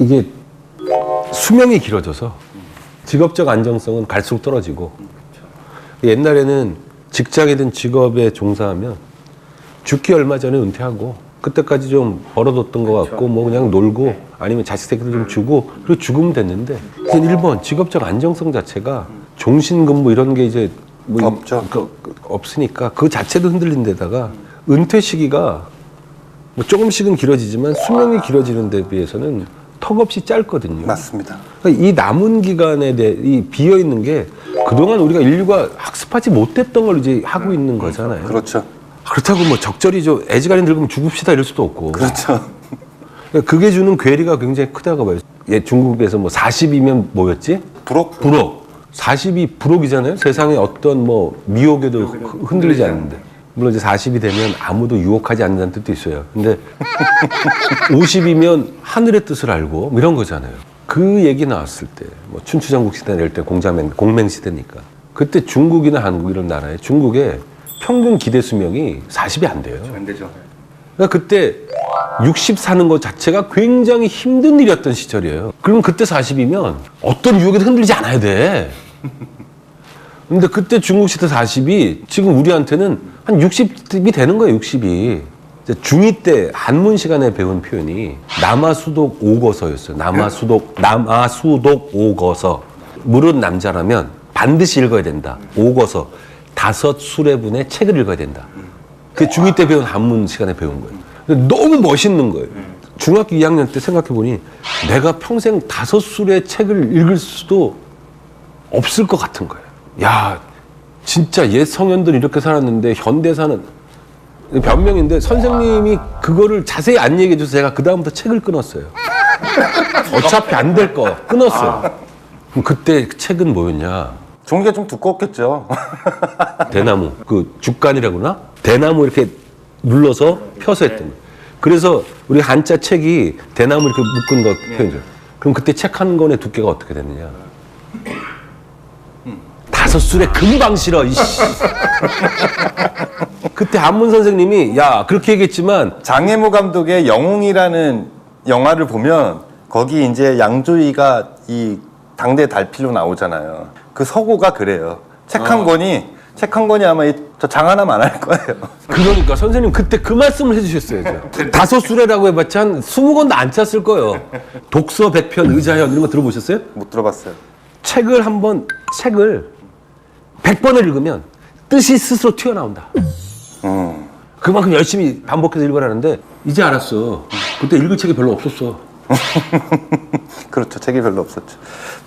이게 수명이 길어져서 직업적 안정성은 갈수록 떨어지고 옛날에는 직장이든 직업에 종사하면 죽기 얼마 전에 은퇴하고 그때까지 좀 벌어뒀던 것 같고 뭐 그냥 놀고 아니면 자식 새끼들 좀 주고 그리고 죽으면 됐는데 이제 일본 직업적 안정성 자체가 종신근무 이런 게 이제 뭐 없죠. 없으니까 그 자체도 흔들린 데다가 은퇴 시기가 뭐 조금씩은 길어지지만 수명이 길어지는 데 비해서는 턱없이 짧거든요. 맞습니다. 그러니까 이 남은 기간에 대해 이 비어 있는 게 그동안 우리가 인류가 학습하지 못했던 걸 이제 하고 있는 거잖아요. 그렇죠. 그렇다고 뭐 적절히 애지간히 늙으면 죽읍시다 이럴 수도 없고. 그렇죠. 그러니까 그게 주는 괴리가 굉장히 크다고 봐요. 중국에서 뭐 40이면 뭐였지? 부록? 불억. 40이 불억이잖아요. 세상에 어떤 뭐 미혹에도 흔들리지 않는데. 물론 이제 40이 되면 아무도 유혹하지 않는다는 뜻도 있어요. 근데 50이면 하늘의 뜻을 알고 뭐 이런 거잖아요. 그 얘기 나왔을 때, 뭐 춘추전국 시대 이럴 때 공맹 시대니까. 그때 중국이나 한국 이런 나라에 중국에 평균 기대 수명이 40이 안 돼요. 안 되죠. 그러니까 그때 60 사는 것 자체가 굉장히 힘든 일이었던 시절이에요. 그럼 그때 40이면 어떤 유혹에도 흔들리지 않아야 돼. 근데 그때 중국 시대 40이 지금 우리한테는 한 60이 되는 거예요, 60이. 중2 때 한문 시간에 배운 표현이 남아수독 오거서였어요. 남아수독 오거서. 물은 남자라면 반드시 읽어야 된다. 오거서. 5 수레분의 책을 읽어야 된다. 그게 중2 때 배운 한문 시간에 배운 거예요. 근데 너무 멋있는 거예요. 중학교 2학년 때 생각해보니 내가 평생 5 수레 책을 읽을 수도 없을 것 같은 거예요. 야, 진짜 옛 성현들 이렇게 살았는데 현대사는 변명인데 선생님이 그거를 자세히 안 얘기해줘서 제가 그 다음부터 책을 끊었어요. 어차피 안 될 거 끊었어요. 그럼 그때 책은 뭐였냐? 종이가 좀 두껍겠죠. 대나무, 그 죽간이라고 그러나? 대나무 이렇게 눌러서 펴서 했던 거예요. 그래서 우리 한자 책이 대나무 이렇게 묶은 거 표현이죠. 그럼 그때 책 한 권의 두께가 어떻게 됐느냐? 5 수레 금방 실어, 이씨. 그때 한문 선생님이, 야, 그렇게 얘기했지만. 장혜모 감독의 영웅이라는 영화를 보면 거기 이제 양조위가 이 당대 달필로 나오잖아요. 그 서고가 그래요. 책 한 권이 아마 저 장하나만 안 할 거예요. 그러니까 선생님 그때 그 말씀을 해주셨어야죠. 5 수레라고 해봤자 한 20권도 안 찼을 거예요. 독서, 백편, 의자현 이런 거 들어보셨어요? 못 들어봤어요. 책을 100번을 읽으면 뜻이 스스로 튀어나온다. 그만큼 열심히 반복해서 읽으라는데 이제 알았어. 그때 읽을 책이 별로 없었어. 그렇죠. 책이 별로 없었죠.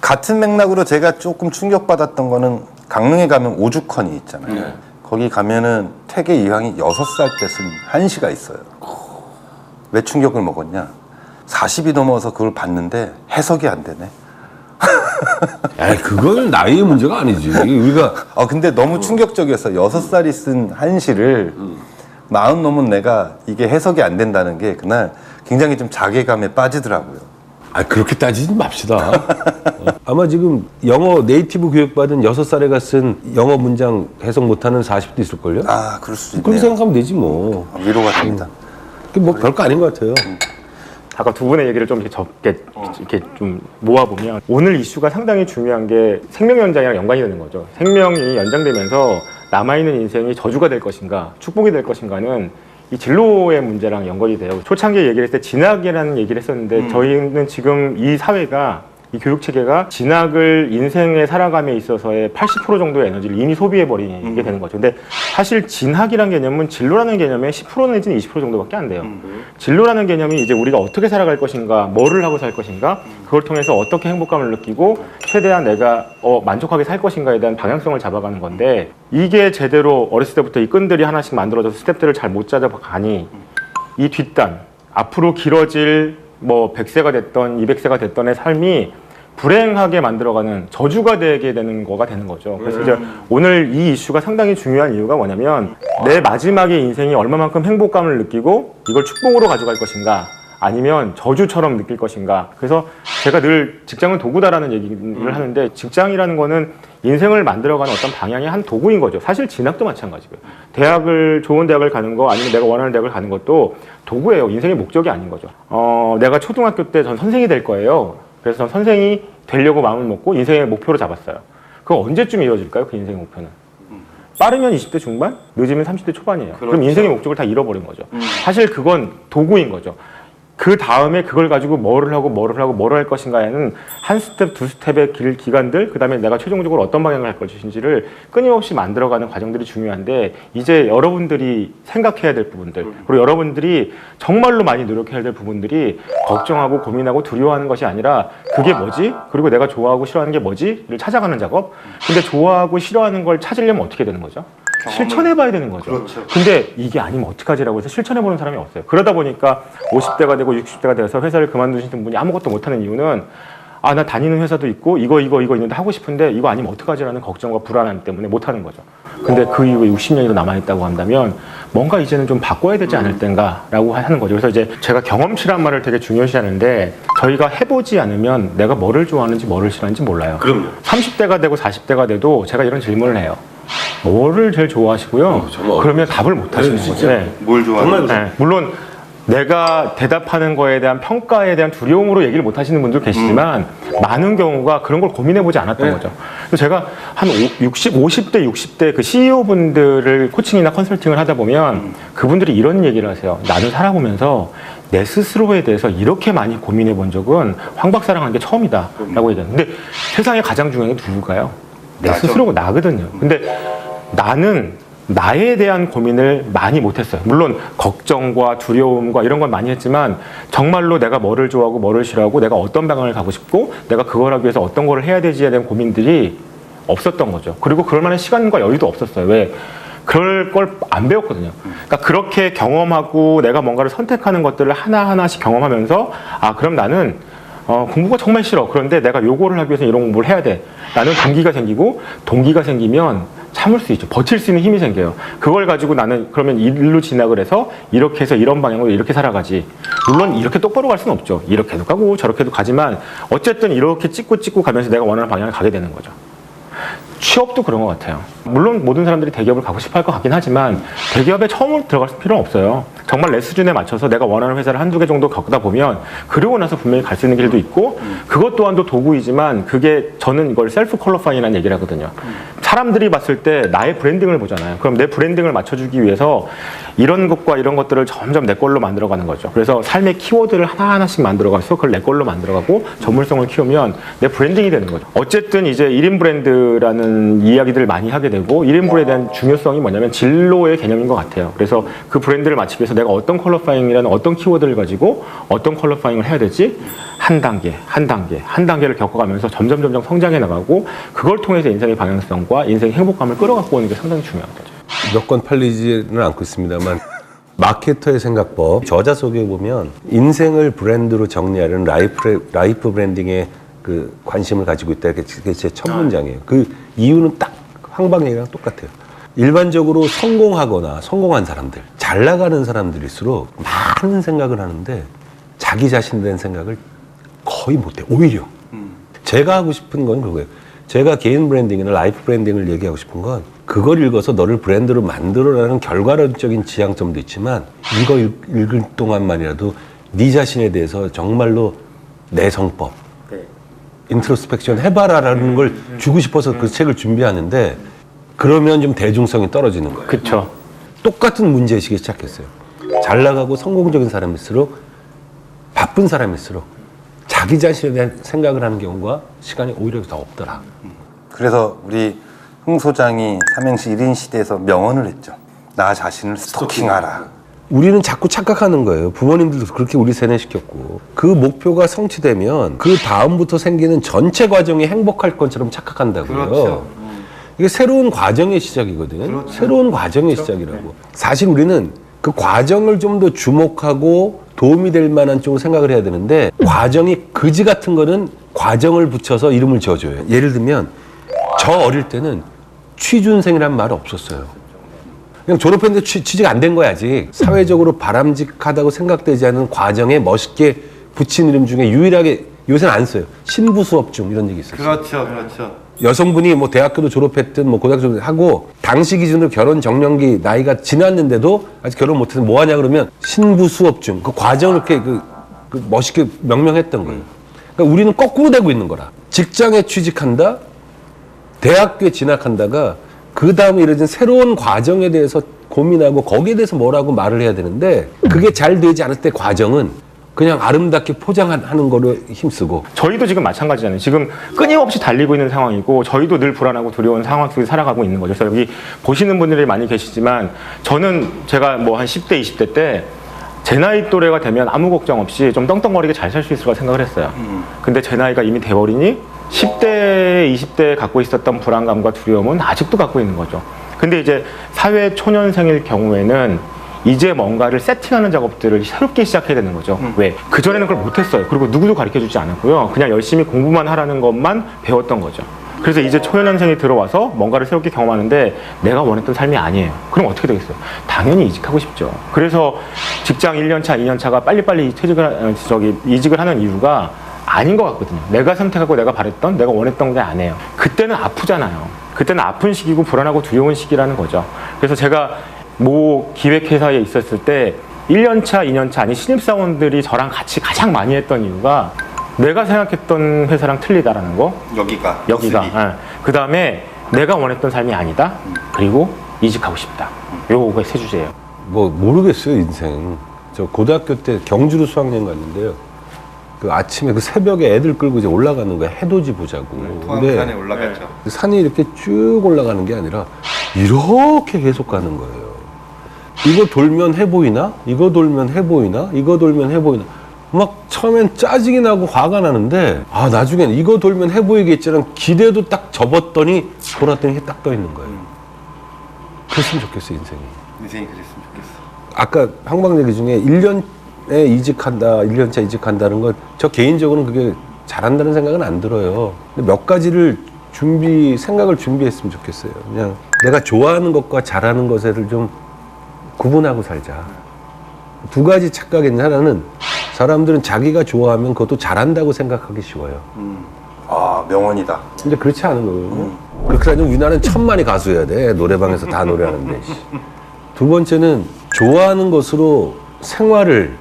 같은 맥락으로 제가 조금 충격받았던 거는 강릉에 가면 오죽헌이 있잖아요. 거기 가면은 퇴계 이황이 6살 때 쓴 한시가 있어요. 왜 충격을 먹었냐? 40이 넘어서 그걸 봤는데 해석이 안 되네. 야, 그건 나이의 문제가 아니지. 우리가 근데 너무 충격적이었어요. 6살이 쓴 한시를 40 넘은 내가 이게 해석이 안 된다는 게 그날 굉장히 좀 자괴감에 빠지더라고요. 그렇게 따지지 맙시다. 아마 지금 영어 네이티브 교육받은 6살애가 쓴 영어 문장 해석 못하는 40도 있을걸요? 그럴 수 그렇게 있네요. 생각하면 되지 뭐. 위로가 됩니다. 그게 뭐 별거 아닌 것 같아요. 아까 두 분의 얘기를 좀 이렇게 좀 모아보면 오늘 이슈가 상당히 중요한 게 생명 연장이랑 연관이 되는 거죠. 생명이 연장되면서 남아있는 인생이 저주가 될 것인가 축복이 될 것인가는 이 진로의 문제랑 연관이 돼요. 초창기에 얘기를 했을 때 진학이라는 얘기를 했었는데 저희는 지금 이 사회가 이 교육체계가 진학을 인생의 살아감에 있어서의 80% 정도의 에너지를 이미 소비해버리게 되는 거죠. 근데 사실 진학이라는 개념은 진로라는 개념의 10% 내지는 20% 정도밖에 안 돼요. 진로라는 개념이 이제 우리가 어떻게 살아갈 것인가, 뭐를 하고 살 것인가, 그걸 통해서 어떻게 행복감을 느끼고 최대한 내가 만족하게 살 것인가에 대한 방향성을 잡아가는 건데 이게 제대로 어렸을 때부터 이 끈들이 하나씩 만들어져서 스텝들을 잘 못 잡아가니 이 뒷단, 앞으로 길어질 뭐 100세가 됐던 200세가 됐던의 삶이 불행하게 만들어가는 저주가 되게 되는 거가 되는 거죠. 그래서 이제 오늘 이 이슈가 상당히 중요한 이유가 뭐냐면 내 마지막의 인생이 얼마만큼 행복감을 느끼고 이걸 축복으로 가져갈 것인가 아니면 저주처럼 느낄 것인가. 그래서 제가 늘 직장은 도구다라는 얘기를 하는데 직장이라는 거는 인생을 만들어가는 어떤 방향의 한 도구인 거죠. 사실 진학도 마찬가지고요. 좋은 대학을 가는 거 아니면 내가 원하는 대학을 가는 것도 도구예요. 인생의 목적이 아닌 거죠. 내가 초등학교 때 전 선생이 될 거예요. 그래서 전 선생이 되려고 마음을 먹고 인생의 목표로 잡았어요. 그거 언제쯤 이루어질까요? 그 인생의 목표는. 빠르면 20대 중반, 늦으면 30대 초반이에요. 그럼 인생의 목적을 다 잃어버린 거죠. 사실 그건 도구인 거죠. 그 다음에 그걸 가지고 뭐를 할 것인가에는 한 스텝, 두 스텝의 기간들, 그 다음에 내가 최종적으로 어떤 방향을 할 것인지를 끊임없이 만들어가는 과정들이 중요한데, 이제 여러분들이 생각해야 될 부분들, 그리고 여러분들이 정말로 많이 노력해야 될 부분들이 걱정하고 고민하고 두려워하는 것이 아니라 그게 뭐지? 그리고 내가 좋아하고 싫어하는 게 뭐지?를 찾아가는 작업. 근데 좋아하고 싫어하는 걸 찾으려면 어떻게 되는 거죠? 실천해봐야 되는 거죠. 그렇죠. 근데 이게 아니면 어떡하지라고 해서 실천해보는 사람이 없어요. 그러다 보니까 50대가 되고 60대가 돼서 회사를 그만두시는 분이 아무것도 못하는 이유는 나 다니는 회사도 있고 이거 있는데 하고 싶은데 이거 아니면 어떡하지라는 걱정과 불안함 때문에 못하는 거죠. 근데 그 이후에 60년이 더 남아있다고 한다면 뭔가 이제는 좀 바꿔야 되지 않을 땐가라고 하는 거죠. 그래서 이제 제가 경험치란 말을 되게 중요시 하는데, 저희가 해보지 않으면 내가 뭐를 좋아하는지 뭐를 싫어하는지 몰라요. 그럼요. 30대가 되고 40대가 돼도 제가 이런 질문을 해요. 뭐를 제일 좋아하시고요? 정말 그러면 답을 못 하시는 거죠. 네. 뭘 좋아하는 네. 물론 내가 대답하는 거에 대한 평가에 대한 두려움으로 얘기를 못 하시는 분도 계시지만 많은 경우가 그런 걸 고민해보지 않았던 거죠. 그래서 제가 한 50대, 60대 그 CEO분들을 코칭이나 컨설팅을 하다 보면 그분들이 이런 얘기를 하세요. 나는 살아보면서 내 스스로에 대해서 이렇게 많이 고민해 본 적은 황 박사랑 한 게 처음이다 라고 얘기하는. 근데 세상에 가장 중요한 게 누굴까요? 내 스스로가 나거든요. 근데 나는 나에 대한 고민을 많이 못했어요. 물론 걱정과 두려움과 이런 건 많이 했지만 정말로 내가 뭐를 좋아하고 뭐를 싫어하고 내가 어떤 방향을 가고 싶고 내가 그걸 하기 위해서 어떤 거를 해야 되지에 대한 고민들이 없었던 거죠. 그리고 그럴 만한 시간과 여유도 없었어요. 왜? 그럴 걸 안 배웠거든요. 그러니까 그렇게 경험하고 내가 뭔가를 선택하는 것들을 하나하나씩 경험하면서 그럼 나는 공부가 정말 싫어. 그런데 내가 요거를 하기 위해서 이런 공부를 해야 돼. 라는 동기가 생기고, 동기가 생기면 참을 수 있죠. 버틸 수 있는 힘이 생겨요. 그걸 가지고 나는 그러면 일로 진학을 해서 이렇게 해서 이런 방향으로 이렇게 살아가지. 물론 이렇게 똑바로 갈 수는 없죠. 이렇게도 가고 저렇게도 가지만 어쨌든 이렇게 찍고 가면서 내가 원하는 방향을 가게 되는 거죠. 취업도 그런 것 같아요. 물론 모든 사람들이 대기업을 가고 싶어 할 것 같긴 하지만 대기업에 처음으로 들어갈 필요는 없어요. 정말 내 수준에 맞춰서 내가 원하는 회사를 한두 개 정도 겪다 보면 그러고 나서 분명히 갈 수 있는 길도 있고, 그것 또한도 도구이지만 그게 저는 이걸 셀프 퀄리파이라는 얘기를 하거든요. 사람들이 봤을 때 나의 브랜딩을 보잖아요. 그럼 내 브랜딩을 맞춰주기 위해서 이런 것과 이런 것들을 점점 내 걸로 만들어가는 거죠. 그래서 삶의 키워드를 하나하나씩 만들어가서 그걸 내 걸로 만들어가고 전문성을 키우면 내 브랜딩이 되는 거죠. 어쨌든 이제 1인 브랜드라는 이야기들을 많이 하게 되고, 1인 브랜드에 대한 중요성이 뭐냐면 진로의 개념인 것 같아요. 그래서 그 브랜드를 맞추기 위해서 내가 어떤 컬러파잉이라는 어떤 키워드를 가지고 어떤 컬러파잉을 해야 되지? 한 단계를 겪어가면서 점점 성장해 나가고, 그걸 통해서 인생의 방향성과 인생의 행복감을 끌어갖고 오는 게 상당히 중요한 거죠. 몇 권 팔리지는 않고 있습니다만 마케터의 생각법 저자 소개에 보면 인생을 브랜드로 정리하려는 라이프 브랜딩에 그 관심을 가지고 있다. 그게 제 첫 문장이에요. 그 이유는 딱 황방얘기랑 똑같아요. 일반적으로 성공하거나 성공한 사람들, 잘 나가는 사람들일수록 많은 생각을 하는데 자기 자신에 대한 생각을 거의 못해요. 오히려 제가 하고 싶은 건 그거예요. 제가 개인 브랜딩이나 라이프 브랜딩을 얘기하고 싶은 건 그걸 읽어서 너를 브랜드로 만들어라는 결과론적인 지향점도 있지만, 이거 읽을 동안만이라도 네 자신에 대해서 정말로 내성법, 인트로스펙션 해봐라라는 걸 주고 싶어서 그 책을 준비하는데, 그러면 좀 대중성이 떨어지는 거예요. 그렇죠. 똑같은 문제의식이 시작했어요. 잘 나가고 성공적인 사람일수록, 바쁜 사람일수록 자기 자신에 대한 생각을 하는 경우가 시간이 오히려 더 없더라. 그래서 우리 흥 소장이 삼행시 1인 시대에서 명언을 했죠. 나 자신을 스토킹하라. 우리는 자꾸 착각하는 거예요. 부모님들도 그렇게 우리 세뇌시켰고, 그 목표가 성취되면 그 다음부터 생기는 전체 과정이 행복할 것처럼 착각한다고요. 그렇죠. 이게 새로운 과정의 시작이거든요. 그렇죠. 새로운 과정의 시작이라고. 사실 우리는 그 과정을 좀 더 주목하고 도움이 될 만한 쪽으로 생각을 해야 되는데, 과정이 그지 같은 거는 과정을 붙여서 이름을 지어줘요. 예를 들면 저 어릴 때는 취준생이란 말 없었어요. 그냥 졸업했는데 취직 안 된 거야 아직. 사회적으로 바람직하다고 생각되지 않은 과정에 멋있게 붙인 이름 중에 유일하게 요새는 안 써요. 신부 수업 중 이런 얘기 있었어요. 그렇죠. 여성분이 뭐 대학교도 졸업했든 뭐 고등학교 졸업하고 당시 기준으로 결혼 정년기 나이가 지났는데도 아직 결혼 못해서 뭐 하냐 그러면 신부 수업 중 그 과정을 이렇게 그 멋있게 명명했던 거예요. 그러니까 우리는 거꾸로 되고 있는 거라. 직장에 취직한다, 대학교에 진학한다가 그 다음에 이루어진 새로운 과정에 대해서 고민하고 거기에 대해서 뭐라고 말을 해야 되는데 그게 잘 되지 않을 때 과정은 그냥 아름답게 포장하는 거로 힘쓰고. 저희도 지금 마찬가지잖아요. 지금 끊임없이 달리고 있는 상황이고 저희도 늘 불안하고 두려운 상황 속에 살아가고 있는 거죠. 그래서 여기 보시는 분들이 많이 계시지만 저는 제가 뭐 한 10대, 20대 때 제 나이 또래가 되면 아무 걱정 없이 좀 떵떵거리게 잘 살 수 있을 거라 생각을 했어요. 근데 제 나이가 이미 돼버리니 10대, 20대에 갖고 있었던 불안감과 두려움은 아직도 갖고 있는 거죠. 근데 이제 사회 초년생일 경우에는 이제 뭔가를 세팅하는 작업들을 새롭게 시작해야 되는 거죠. 왜? 그전에는 그걸 못했어요. 그리고 누구도 가르쳐주지 않았고요. 그냥 열심히 공부만 하라는 것만 배웠던 거죠. 그래서 이제 초년생이 들어와서 뭔가를 새롭게 경험하는데 내가 원했던 삶이 아니에요. 그럼 어떻게 되겠어요? 당연히 이직하고 싶죠. 그래서 직장 1년차, 2년차가 빨리빨리 이직을 하는 이유가 아닌 것 같거든요. 내가 선택하고 내가 바랬던, 내가 원했던 게 아니에요. 그때는 아프잖아요. 그때는 아픈 시기고 불안하고 두려운 시기라는 거죠. 그래서 제가 모 기획회사에 있었을 때 1년차, 2년차 아니 신입사원들이 저랑 같이 가장 많이 했던 이유가 내가 생각했던 회사랑 틀리다라는 거. 여기가. 그 다음에 내가 원했던 삶이 아니다. 그리고 이직하고 싶다. 요거 세 주제예요. 뭐 모르겠어요 인생. 저 고등학교 때 경주로 수학여행 갔는데요. 그 아침에 그 새벽에 애들 끌고 이제 올라가는 거야. 해돋이 보자고. 토암산에 올라갔죠. 그 산이 이렇게 쭉 올라가는 게 아니라 이렇게 계속 가는 거예요. 이거 돌면 해 보이나? 이거 돌면 해 보이나? 이거 돌면 해 보이나? 막 처음엔 짜증이 나고 화가 나는데 아 나중엔 이거 돌면 해 보이겠지라는 기대도 딱 접었더니 돌았더니 딱 떠 있는 거예요. 그랬으면 좋겠어 인생이. 인생이 그랬으면 좋겠어. 아까 항방 얘기 중에 1년에 이직한다, 1년차 이직한다는 건 저 개인적으로는 그게 잘한다는 생각은 안 들어요. 근데 몇 가지를 생각을 준비했으면 좋겠어요. 그냥 내가 좋아하는 것과 잘하는 것을 좀 구분하고 살자. 두 가지 착각인데 하나는 사람들은 자기가 좋아하면 그것도 잘한다고 생각하기 쉬워요. 아, 명언이다. 근데 그렇지 않은 거거든요. 그렇게 따지면 우리나라는 천만이 가수여야 돼. 노래방에서 다 노래하는데. 두 번째는 좋아하는 것으로 생활을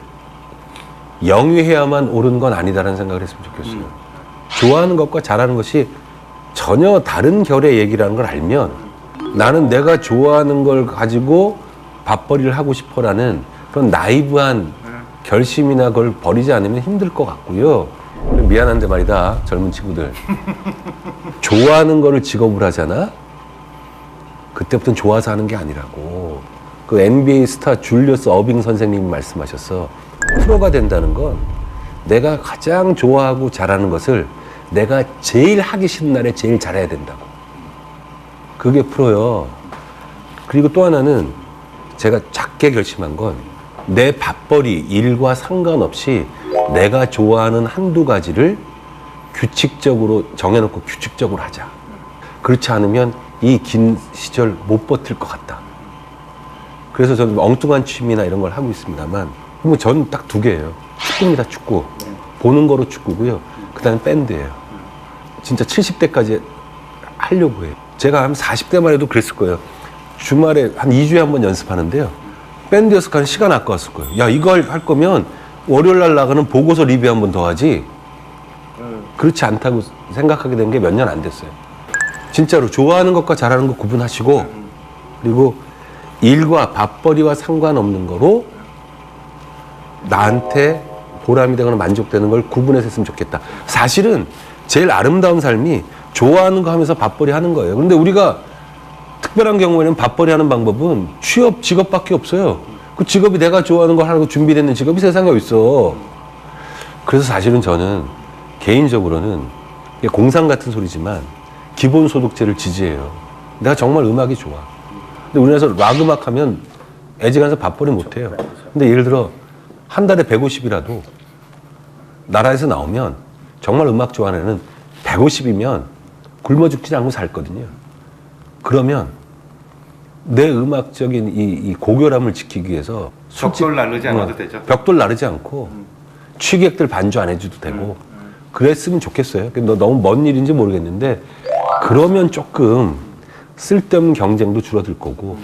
영위해야만 옳은 건 아니다라는 생각을 했으면 좋겠어요. 좋아하는 것과 잘하는 것이 전혀 다른 결의 얘기라는 걸 알면 나는 내가 좋아하는 걸 가지고 밥벌이를 하고 싶어라는 그런 나이브한 결심이나 그걸 버리지 않으면 힘들 것 같고요. 미안한데 말이다, 젊은 친구들. 좋아하는 거를 직업으로 하잖아? 그때부터는 좋아서 하는 게 아니라고. 그 NBA 스타 줄리어스 어빙 선생님이 말씀하셨어. 프로가 된다는 건 내가 가장 좋아하고 잘하는 것을 내가 제일 하기 싫은 날에 제일 잘해야 된다고. 그게 프로요. 그리고 또 하나는 제가 작게 결심한 건 내 밥벌이, 일과 상관없이 내가 좋아하는 한두 가지를 규칙적으로 정해놓고 규칙적으로 하자. 그렇지 않으면 이 긴 시절 못 버틸 것 같다. 그래서 저는 엉뚱한 취미나 이런 걸 하고 있습니다만, 뭐 전 딱 두 개예요. 축구입니다, 축구. 보는 거로 축구고요. 그 다음에 밴드예요. 진짜 70대까지 하려고 해요. 제가 한 40대만 해도 그랬을 거예요. 주말에 한 2주에 한 번 연습하는데요. 밴드여서 간 시간 아까웠을 거예요. 야, 이거 할 거면 월요일 날 나가는 보고서 리뷰 한 번 더 하지. 그렇지 않다고 생각하게 된 게 몇 년 안 됐어요. 진짜로 좋아하는 것과 잘하는 것 구분하시고, 그리고 일과 밥벌이와 상관없는 거로 나한테 보람이 되거나 만족되는 걸 구분해서 했으면 좋겠다. 사실은 제일 아름다운 삶이 좋아하는 거 하면서 밥벌이 하는 거예요. 그런데 우리가 특별한 경우에는 밥벌이 하는 방법은 취업, 직업밖에 없어요. 그 직업이 내가 좋아하는 걸 하라고 준비되는 직업이 세상에 어딨어. 그래서 사실은 저는 개인적으로는 공상 같은 소리지만 기본소득제를 지지해요. 내가 정말 음악이 좋아. 근데 우리나라에서 락 음악 하면 애지간해서 밥벌이 못해요. 근데 예를 들어 한 달에 150이라도 나라에서 나오면 정말 음악 좋아하는 애는 150이면 굶어 죽지 않고 살거든요. 그러면 내 음악적인 이 고결함을 지키기 위해서 벽돌 나르지 않아도 되죠. 벽돌 나르지 않고 취객들 반주 안 해줘도 되고 그랬으면 좋겠어요. 근데 너무 먼 일인지 모르겠는데 그러면 조금 쓸데없는 경쟁도 줄어들 거고